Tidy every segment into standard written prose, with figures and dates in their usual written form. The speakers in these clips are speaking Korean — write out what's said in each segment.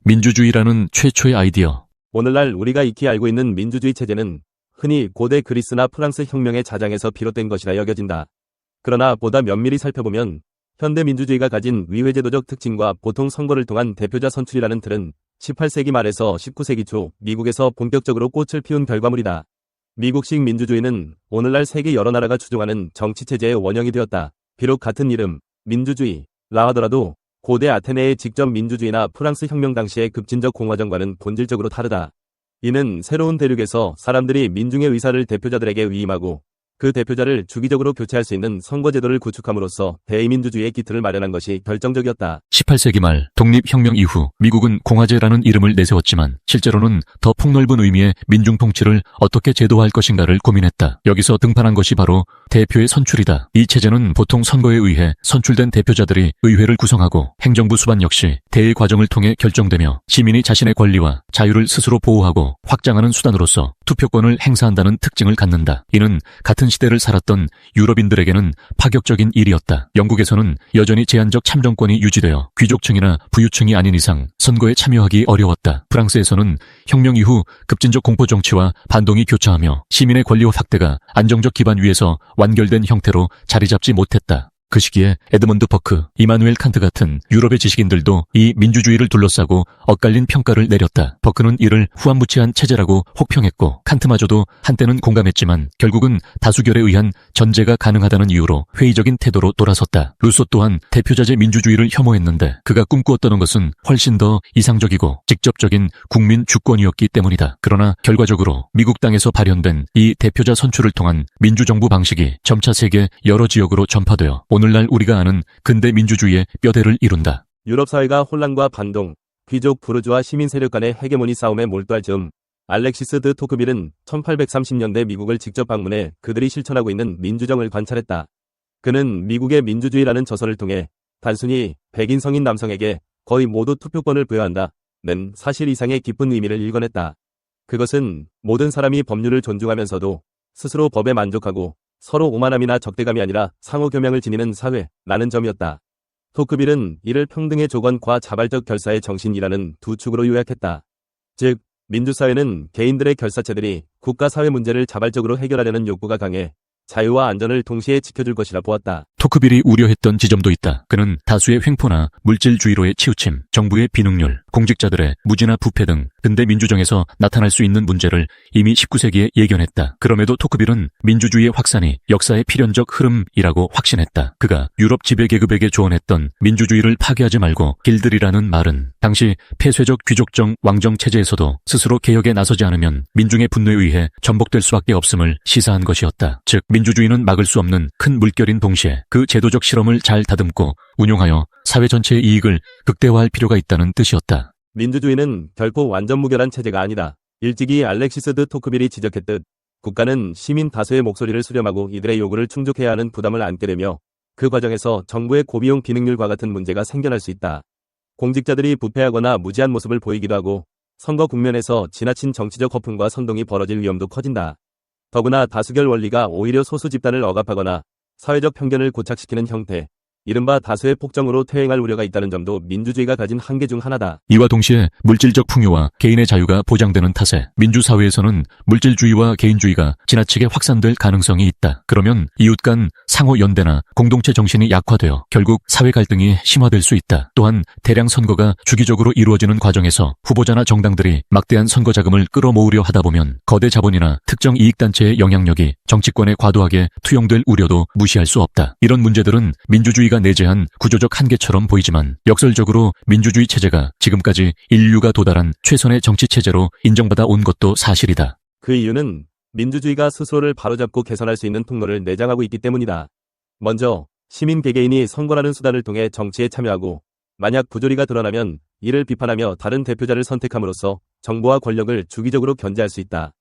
민주주의라는 최초의 아이디어. 오늘날 우리가 익히 알고 있는 민주주의 체제는 흔히 고대 그리스나 프랑스 혁명의 자장에서 비롯된 것이라 여겨진다. 그러나 보다 면밀히 살펴보면 현대 민주주의가 가진 위회제도적 특징과 보통 선거를 통한 대표자 선출이라는 틀은 18세기 말에서 19세기 초 미국에서 본격적으로 꽃을 피운 결과물이다. 미국식 민주주의는 오늘날 세계 여러 나라가 추종하는 정치체제의 원형이 되었다. 비록 같은 이름, 민주주의라 하더라도 고대 아테네의 직접 민주주의나 프랑스 혁명 당시의 급진적 공화정과는 본질적으로 다르다. 이는 새로운 대륙에서 사람들이 민중의 의사를 대표자들에게 위임하고 그 대표자를 주기적으로 교체할 수 있는 선거제도를 구축함으로써 대의민주주의의 기틀을 마련한 것이 결정적이었다. 18세기 말 독립혁명 이후 미국은 공화제라는 이름을 내세웠지만 실제로는 더 폭넓은 의미의 민중통치를 어떻게 제도화할 것인가를 고민했다. 여기서 등판한 것이 바로 대표의 선출이다. 이 체제는 보통 선거에 의해 선출된 대표자들이 의회를 구성하고 행정부 수반 역시 대의 과정을 통해 결정되며 시민이 자신의 권리와 자유를 스스로 보호하고 확장하는 수단으로서 투표권을 행사한다는 특징을 갖는다. 이는 같은 시대를 살았던 유럽인들에게는 파격적인 일이었다. 영국에서는 여전히 제한적 참정권이 유지되어 귀족층이나 부유층이 아닌 이상 선거에 참여하기 어려웠다. 프랑스에서는 혁명 이후 급진적 공포 정치와 반동이 교차하며 시민의 권리 확대가 안정적 기반 위에서 완결된 형태로 자리 잡지 못했다. 그 시기에 에드먼드 버크, 이마누엘 칸트 같은 유럽의 지식인들도 이 민주주의를 둘러싸고 엇갈린 평가를 내렸다. 버크는 이를 후한무치한 체제라고 혹평했고 칸트마저도 한때는 공감했지만 결국은 다수결에 의한 전제가 가능하다는 이유로 회의적인 태도로 돌아섰다. 루소 또한 대표자제 민주주의를 혐오했는데 그가 꿈꾸었던 것은 훨씬 더 이상적이고 직접적인 국민 주권이었기 때문이다. 그러나 결과적으로 미국 땅에서 발현된 이 대표자 선출을 통한 민주정부 방식이 점차 세계 여러 지역으로 전파되어 오늘날 우리가 아는 근대 민주주의의 뼈대를 이룬다. 유럽 사회가 혼란과 반동, 귀족 부르주아 시민 세력 간의 헤게모니 싸움에 몰두할 즈음 알렉시스 드 토크빌은 1830년대 미국을 직접 방문해 그들이 실천하고 있는 민주정을 관찰했다. 그는 미국의 민주주의라는 저서를 통해 단순히 백인 성인 남성에게 거의 모두 투표권을 부여한다는 사실 이상의 깊은 의미를 읽어냈다. 그것은 모든 사람이 법률을 존중하면서도 스스로 법에 만족하고 서로 오만함이나 적대감이 아니라 상호 겸양을 지니는 사회라는 점이었다. 토크빌은 이를 평등의 조건과 자발적 결사의 정신이라는 두 축으로 요약했다. 즉, 민주사회는 개인들의 결사체들이 국가 사회 문제를 자발적으로 해결하려는 욕구가 강해 자유와 안전을 동시에 지켜줄 것이라 보았다. 토크빌이 우려했던 지점도 있다. 그는 다수의 횡포나 물질주의로의 치우침, 정부의 비능률, 공직자들의 무지나 부패 등 근대 민주정에서 나타날 수 있는 문제를 이미 19세기에 예견했다. 그럼에도 토크빌은 민주주의의 확산이 역사의 필연적 흐름이라고 확신했다. 그가 유럽 지배계급에게 조언했던 민주주의를 파괴하지 말고 길들이라는 말은 당시 폐쇄적 귀족정 왕정 체제에서도 스스로 개혁에 나서지 않으면 민중의 분노에 의해 전복될 수밖에 없음을 시사한 것이었다. 즉, 민주주의는 막을 수 없는 큰 물결인 동시에 그 제도적 실험을 잘 다듬고 운용하여 사회 전체의 이익을 극대화할 필요가 있다는 뜻이었다. 민주주의는 결코 완전 무결한 체제가 아니다. 일찍이 알렉시스 드 토크빌이 지적했듯 국가는 시민 다수의 목소리를 수렴하고 이들의 요구를 충족해야 하는 부담을 안게 되며 그 과정에서 정부의 고비용 비능률과 같은 문제가 생겨날 수 있다. 공직자들이 부패하거나 무지한 모습을 보이기도 하고 선거 국면에서 지나친 정치적 허풍과 선동이 벌어질 위험도 커진다. 더구나 다수결 원리가 오히려 소수 집단을 억압하거나 사회적 편견을 고착시키는 형태, 이른바 다수의 폭정으로 퇴행할 우려가 있다는 점도 민주주의가 가진 한계 중 하나다. 이와 동시에 물질적 풍요와 개인의 자유가 보장되는 탓에 민주사회에서는 물질주의와 개인주의가 지나치게 확산될 가능성이 있다. 그러면 이웃 간 상호 연대나 공동체 정신이 약화되어 결국 사회 갈등이 심화될 수 있다. 또한 대량 선거가 주기적으로 이루어지는 과정에서 후보자나 정당들이 막대한 선거 자금을 끌어모으려 하다 보면 거대 자본이나 특정 이익단체의 영향력이 정치권에 과도하게 투영될 우려도 무시할 수 없다. 이런 문제들은 민주주의가 내재한 구조적 한계처럼 보이지만 역설적으로 민주주의 체제가 지금까지 인류가 도달한 최선의 정치체제로 인정받아 온 것도 사실이다. 그 이유는 민주주의가 스스로를 바로잡고 개선할 수 있는 통로를 내장하고 있기 때문이다. 먼저 시민 개개인이 선거라는 수단을 통해 정치에 참여하고 만약 부조리가 드러나면 이를 비판하며 다른 대표자를 선택함으로써 정부와 권력을 주기적으로 견제할 수 있다.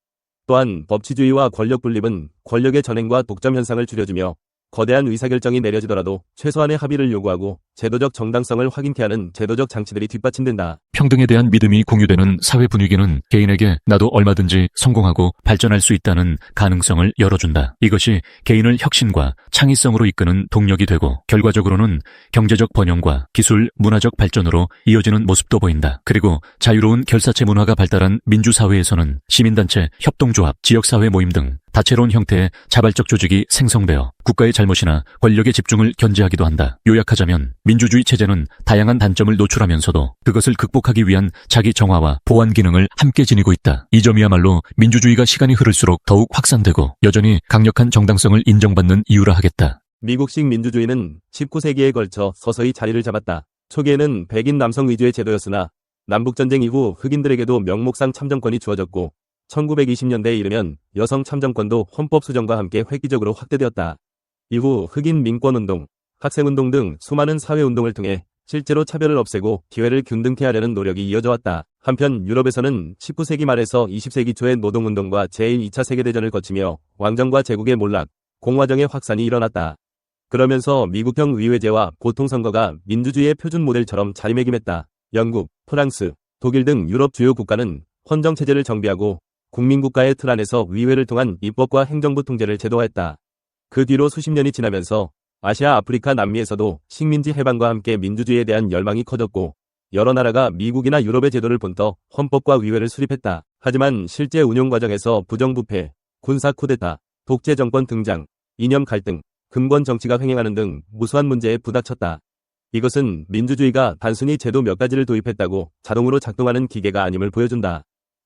또한 법치주의와 권력 분립은 권력의 전횡과 독점 현상을 줄여주며 거대한 의사결정이 내려지더라도 최소한의 합의를 요구하고 제도적 정당성을 확인케 하는 제도적 장치들이 뒷받침된다. 평등에 대한 믿음이 공유되는 사회 분위기는 개인에게 나도 얼마든지 성공하고 발전할 수 있다는 가능성을 열어준다. 이것이 개인을 혁신과 창의성으로 이끄는 동력이 되고 결과적으로는 경제적 번영과 기술, 문화적 발전으로 이어지는 모습도 보인다. 그리고 자유로운 결사체 문화가 발달한 민주사회에서는 시민단체, 협동조합, 지역사회 모임 등 다채로운 형태의 자발적 조직이 생성되어 국가의 잘못이나 권력의 집중을 견제하기도 한다. 요약하자면 민주주의 체제는 다양한 단점을 노출하면서도 그것을 극복하기 위한 자기 정화와 보완 기능을 함께 지니고 있다. 이 점이야말로 민주주의가 시간이 흐를수록 더욱 확산되고 여전히 강력한 정당성을 인정받는 이유라 하겠다. 미국식 민주주의는 19세기에 걸쳐 서서히 자리를 잡았다. 초기에는 백인 남성 위주의 제도였으나 남북전쟁 이후 흑인들에게도 명목상 참정권이 주어졌고 1920년대에 이르면 여성 참정권도 헌법 수정과 함께 획기적으로 확대되었다. 이후 흑인 민권운동, 학생운동 등 수많은 사회운동을 통해 실제로 차별을 없애고 기회를 균등케 하려는 노력이 이어져 왔다. 한편 유럽에서는 19세기 말에서 20세기 초의 노동운동과 제2차 세계대전을 거치며 왕정과 제국의 몰락, 공화정의 확산이 일어났다. 그러면서 미국형 의회제와 보통선거가 민주주의의 표준 모델처럼 자리매김했다. 영국, 프랑스, 독일 등 유럽 주요 국가는 헌정체제를 정비하고 국민국가의 틀 안에서 의회를 통한 입법과 행정부 통제를 제도화했다. 그 뒤로 수십 년이 지나면서 아시아, 아프리카, 남미에서도 식민지 해방과 함께 민주주의에 대한 열망이 커졌고 여러 나라가 미국이나 유럽의 제도를 본떠 헌법과 의회를 수립했다. 하지만 실제 운용 과정에서 부정부패, 군사 쿠데타, 독재 정권 등장, 이념 갈등, 금권 정치가 횡행하는 등 무수한 문제에 부닥쳤다. 이것은 민주주의가 단순히 제도 몇 가지를 도입했다고 자동으로 작동하는 기계가 아님을 보여준다.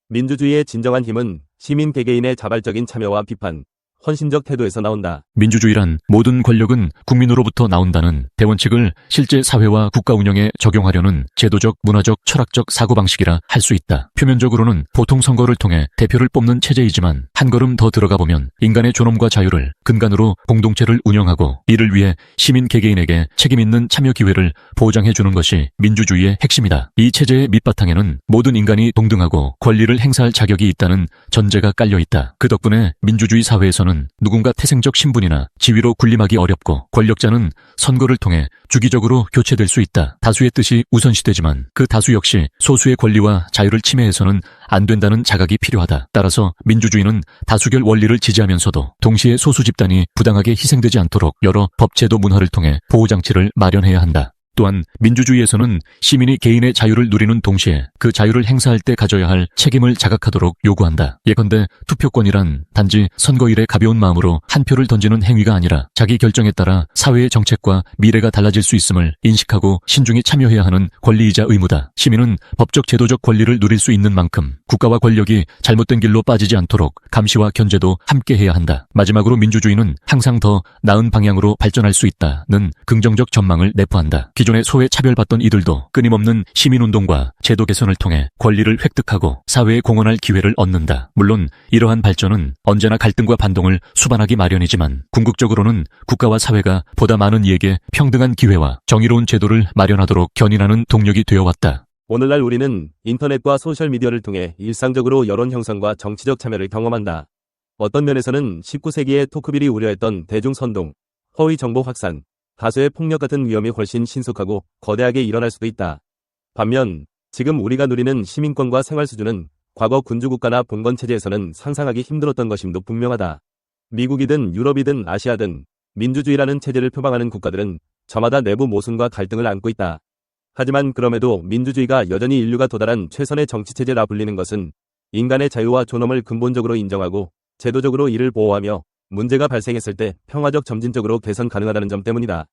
민주주의의 진정한 힘은 시민 개개인의 자발적인 참여와 비판, 헌신적 태도에서 나온다. 민주주의란 모든 권력은 국민으로부터 나온다는 대원칙을 실제 사회와 국가 운영에 적용하려는 제도적, 문화적, 철학적 사고방식이라 할 수 있다. 표면적으로는 보통 선거를 통해 대표를 뽑는 체제이지만 한 걸음 더 들어가 보면 인간의 존엄과 자유를 근간으로 공동체를 운영하고 이를 위해 시민 개개인에게 책임있는 참여 기회를 보장해주는 것이 민주주의의 핵심이다. 이 체제의 밑바탕에는 모든 인간이 동등하고 권리를 행사할 자격이 있다는 전제가 깔려있다. 그 덕분에 민주주의 사회에서는 누군가 태생적 신분이나 지위로 군림하기 어렵고 권력자는 선거를 통해 주기적으로 교체될 수 있다. 다수의 뜻이 우선시되지만 그 다수 역시 소수의 권리와 자유를 침해해서는 안 된다는 자각이 필요하다. 따라서 민주주의는 다수결 원리를 지지하면서도 동시에 소수 집단이 부당하게 희생되지 않도록 여러 법제도 문화를 통해 보호장치를 마련해야 한다. 또한 민주주의에서는 시민이 개인의 자유를 누리는 동시에 그 자유를 행사할 때 가져야 할 책임을 자각하도록 요구한다. 예컨대 투표권이란 단지 선거일에 가벼운 마음으로 한 표를 던지는 행위가 아니라 자기 결정에 따라 사회의 정책과 미래가 달라질 수 있음을 인식하고 신중히 참여해야 하는 권리이자 의무다. 시민은 법적 제도적 권리를 누릴 수 있는 만큼 국가와 권력이 잘못된 길로 빠지지 않도록 감시와 견제도 함께 해야 한다. 마지막으로 민주주의는 항상 더 나은 방향으로 발전할 수 있다는 긍정적 전망을 내포한다. 기존에 소외 차별받던 이들도 끊임없는 시민운동과 제도 개선을 통해 권리를 획득하고 사회에 공헌할 기회를 얻는다. 물론 이러한 발전은 언제나 갈등과 반동을 수반하기 마련이지만 궁극적으로는 국가와 사회가 보다 많은 이에게 평등한 기회와 정의로운 제도를 마련하도록 견인하는 동력이 되어왔다. 오늘날 우리는 인터넷과 소셜미디어를 통해 일상적으로 여론 형성과 정치적 참여를 경험한다. 어떤 면에서는 19세기의 토크빌이 우려했던 대중선동, 허위 정보 확산, 다수의 폭력 같은 위험이 훨씬 신속하고 거대하게 일어날 수도 있다. 반면 지금 우리가 누리는 시민권과 생활 수준은 과거 군주국가나 봉건체제에서는 상상하기 힘들었던 것임도 분명하다. 미국이든 유럽이든 아시아든 민주주의라는 체제를 표방하는 국가들은 저마다 내부 모순과 갈등을 안고 있다. 하지만 그럼에도 민주주의가 여전히 인류가 도달한 최선의 정치체제라 불리는 것은 인간의 자유와 존엄을 근본적으로 인정하고 제도적으로 이를 보호하며 문제가 발생했을 때 평화적 점진적으로 개선 가능하다는 점 때문이다.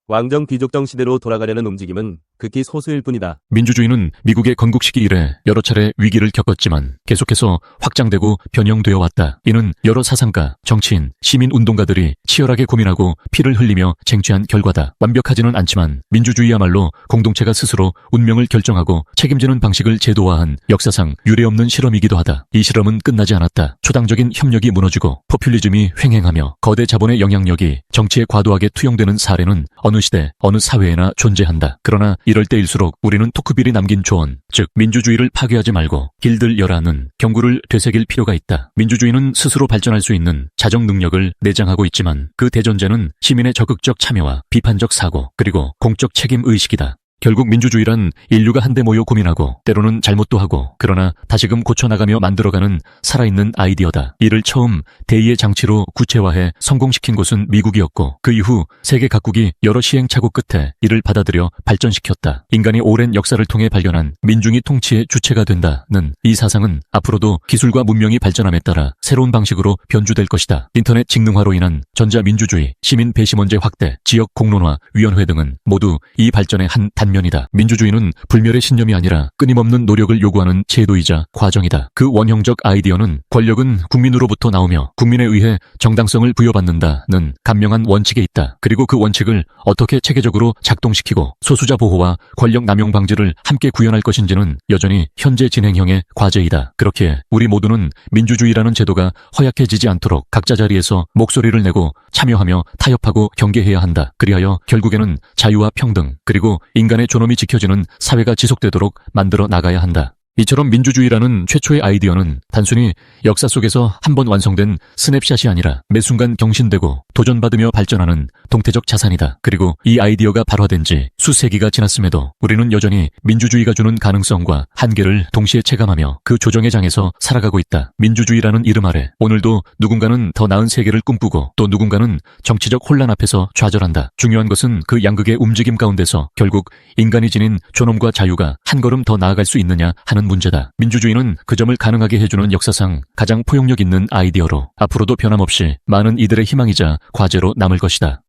왕정 귀족정 시대로 돌아가려는 움직임은 극히 소수일 뿐이다. 민주주의는 미국의 건국시기 이래 여러 차례 위기를 겪었지만 계속해서 확장되고 변형되어 왔다. 이는 여러 사상가, 정치인, 시민운동가들이 치열하게 고민하고 피를 흘리며 쟁취한 결과다. 완벽하지는 않지만 민주주의야말로 공동체가 스스로 운명을 결정하고 책임지는 방식을 제도화한 역사상 유례없는 실험이기도 하다. 이 실험은 끝나지 않았다. 초당적인 협력이 무너지고 포퓰리즘이 횡행하며 거대 자본의 영향력이 정치에 과도하게 투영되는 사례는 어느 시대, 어느 사회에나 존재한다. 그러나 이럴 때일수록 우리는 토크빌이 남긴 조언, 즉 민주주의를 파괴하지 말고 길들 여라는 경고를 되새길 필요가 있다. 민주주의는 스스로 발전할 수 있는 자정 능력을 내장하고 있지만 그 대전제는 시민의 적극적 참여와 비판적 사고, 그리고 공적 책임 의식이다. 결국 민주주의란 인류가 한데 모여 고민하고 때로는 잘못도 하고 그러나 다시금 고쳐나가며 만들어가는 살아있는 아이디어다. 이를 처음 대의의 장치로 구체화해 성공시킨 곳은 미국이었고 그 이후 세계 각국이 여러 시행착오 끝에 이를 받아들여 발전시켰다. 인간이 오랜 역사를 통해 발견한 민중이 통치의 주체가 된다는 이 사상은 앞으로도 기술과 문명이 발전함에 따라 새로운 방식으로 변주될 것이다. 인터넷 직능화로 인한 전자민주주의, 시민 배심원제 확대, 지역 공론화 위원회 등은 모두 이 발전의 한 단면이다. 민주주의는 불멸의 신념이 아니라 끊임없는 노력을 요구하는 제도이자 과정이다. 그 원형적 아이디어는 권력은 국민으로부터 나오며 국민에 의해 정당성을 부여받는다는 간명한 원칙에 있다. 그리고 그 원칙을 어떻게 체계적으로 작동시키고 소수자 보호와 권력 남용 방지를 함께 구현할 것인지는 여전히 현재 진행형의 과제이다. 그렇기에 우리 모두는 민주주의라는 제도가 허약해지지 않도록 각자 자리에서 목소리를 내고 참여하며 타협하고 경계해야 한다. 그리하여 결국에는 자유와 평등 그리고 인간의 존엄이 지켜지는 사회가 지속되도록 만들어 나가야 한다. 이처럼 민주주의라는 최초의 아이디어는 단순히 역사 속에서 한 번 완성된 스냅샷이 아니라 매 순간 경신되고 도전받으며 발전하는 동태적 자산이다. 그리고 이 아이디어가 발화된 지 수세기가 지났음에도 우리는 여전히 민주주의가 주는 가능성과 한계를 동시에 체감하며 그 조정의 장에서 살아가고 있다. 민주주의라는 이름 아래 오늘도 누군가는 더 나은 세계를 꿈꾸고 또 누군가는 정치적 혼란 앞에서 좌절한다. 중요한 것은 그 양극의 움직임 가운데서 결국 인간이 지닌 존엄과 자유가 한 걸음 더 나아갈 수 있느냐 하는 문제다. 민주주의는 그 점을 가능하게 해주는 역사상 가장 포용력 있는 아이디어로 앞으로도 변함없이 많은 이들의 희망이자 과제로 남을 것이다.